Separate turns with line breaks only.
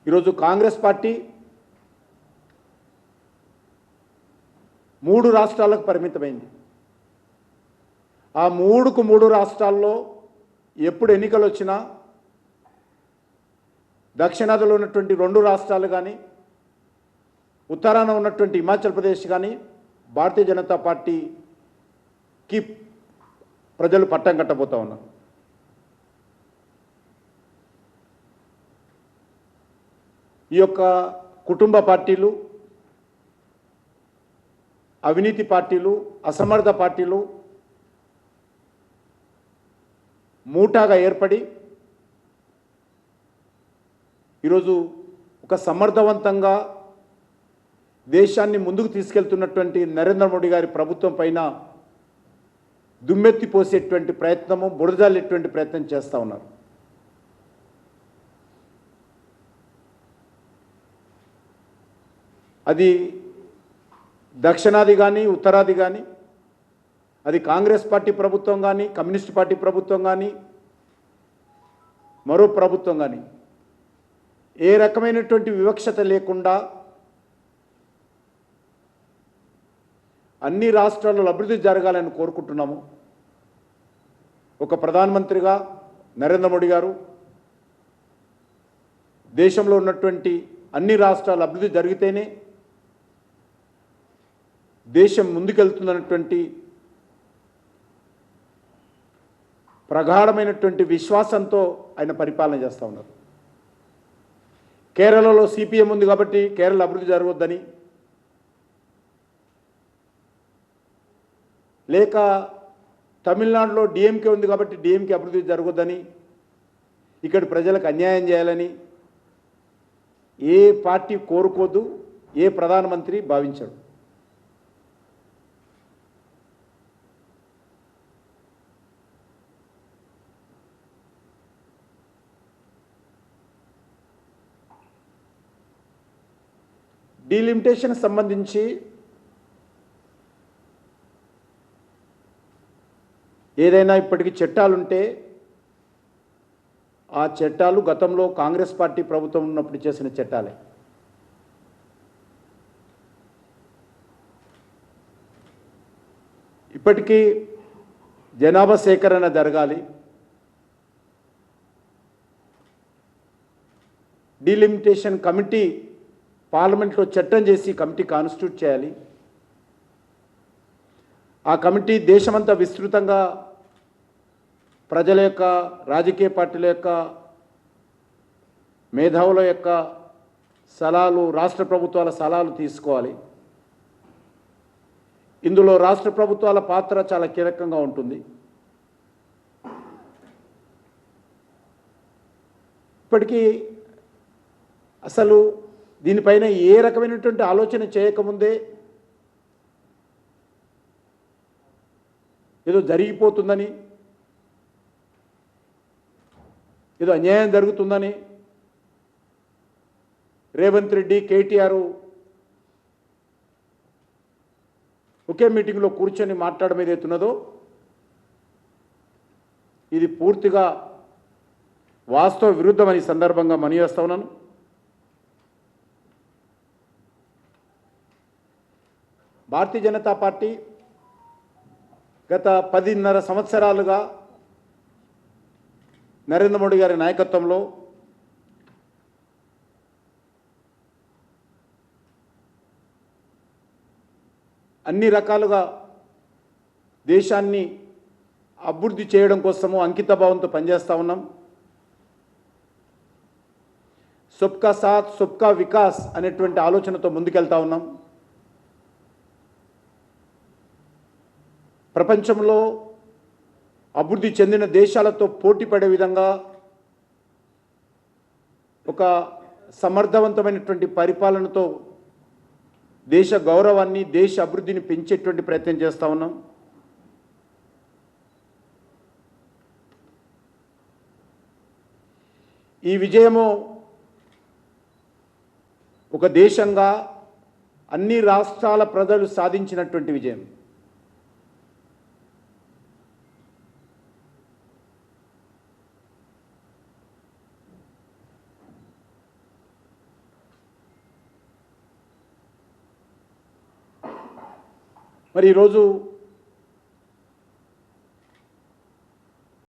ఈరోజు కాంగ్రెస్ పార్టీ 3 రాష్ట్రాలకు పరిమితమైంది. ఆ 3 రాష్ట్రాల్లో ఎప్పుడు ఎన్నికలు వచ్చినా దక్షిణాదిలో ఉన్నటువంటి 2 రాష్ట్రాలు కానీ, ఉత్తరాన ఉన్నటువంటి హిమాచల్ ప్రదేశ్ కానీ భారతీయ జనతా పార్టీకి ప్రజలు పట్టం కట్టబోతా ఉన్నారు. ఈ యొక్క కుటుంబ పార్టీలు, అవినీతి పార్టీలు, అసమర్థ పార్టీలు మూటాగా ఏర్పడి ఈరోజు ఒక సమర్థవంతంగా దేశాన్ని ముందుకు తీసుకెళ్తున్నటువంటి నరేంద్ర మోడీ గారి ప్రభుత్వం పైన దుమ్మెత్తి పోసేటువంటి ప్రయత్నము, బురదలేటువంటి ప్రయత్నం చేస్తూ ఉన్నారు. అది దక్షిణాది కానీ, ఉత్తరాది కానీ, అది కాంగ్రెస్ పార్టీ ప్రభుత్వం కానీ, కమ్యూనిస్ట్ పార్టీ ప్రభుత్వం కానీ, మరో ప్రభుత్వం కానీ ఏ రకమైనటువంటి వివక్షత లేకుండా అన్ని రాష్ట్రాల్లో అభివృద్ధి జరగాలని కోరుకుంటున్నాము. ఒక ప్రధానమంత్రిగా నరేంద్ర మోడీ గారు దేశంలో ఉన్నటువంటి అన్ని రాష్ట్రాలు అభివృద్ధి జరిగితేనే దేశం ముందుకెళ్తుందన్నటువంటి ప్రగాఢమైనటువంటి విశ్వాసంతో ఆయన పరిపాలన చేస్తూ ఉన్నారు. కేరళలో సిపిఎం ఉంది కాబట్టి కేరళ అభివృద్ధి జరగొద్దని, లేక తమిళనాడులో డిఎంకే ఉంది కాబట్టి డిఎంకే అభివృద్ధి జరగొద్దని, ఇక్కడ ప్రజలకు అన్యాయం చేయాలని ఏ పార్టీ కోరుకోదు, ఏ ప్రధానమంత్రి భావించాడు. డీలిమిటేషన్ సంబంధించి ఏదైనా ఇప్పటికీ చట్టాలుంటే ఆ చట్టాలు గతంలో కాంగ్రెస్ పార్టీ ప్రభుత్వం ఉన్నప్పుడు చేసిన చట్టాలే. ఇప్పటికీ జనాభా సేకరణ జరగాలి, డీలిమిటేషన్ కమిటీ పార్లమెంట్లో చట్టం చేసి కమిటీ కాన్స్టిట్యూట్ చేయాలి. ఆ కమిటీ దేశమంతా విస్తృతంగా ప్రజల యొక్క, రాజకీయ పార్టీల యొక్క, మేధావుల యొక్క సలహాలు, రాష్ట్ర ప్రభుత్వాల సలహాలు తీసుకోవాలి. ఇందులో రాష్ట్ర ప్రభుత్వాల పాత్ర చాలా కీలకంగా ఉంటుంది. ఇప్పటికీ అసలు దీనిపైన ఏ రకమైనటువంటి ఆలోచన చేయకముందే ఏదో జరిగిపోతుందని, ఏదో అన్యాయం జరుగుతుందని రేవంత్ రెడ్డి, కేటీఆర్ ఒకే మీటింగ్లో కూర్చొని మాట్లాడడం ఏదైతున్నదో ఇది పూర్తిగా వాస్తవ విరుద్ధమని సందర్భంగా మనవి చేస్తా ఉన్నాను. భారతీయ జనతా పార్టీ గత 10.5 సంవత్సరాలుగా నరేంద్ర మోడీ గారి నాయకత్వంలో అన్ని రకాలుగా దేశాన్ని అభివృద్ధి చేయడం కోసము అంకితభావంతో పనిచేస్తూ ఉన్నాం. సబ్కా సాత్ సబ్కా వికాస్ అనేటువంటి ఆలోచనతో ముందుకెళ్తా ఉన్నాం. ప్రపంచంలో అభివృద్ధి చెందిన దేశాలతో పోటీ పడే విధంగా ఒక సమర్థవంతమైనటువంటి పరిపాలనతో దేశ గౌరవాన్ని, దేశ అభివృద్ధిని పెంచేటువంటి ప్రయత్నం చేస్తూ ఉన్నాం. ఈ విజయము ఒక దేశంగా అన్ని రాష్ట్రాల ప్రజలు సాధించినటువంటి విజయం. మరి ఈరోజు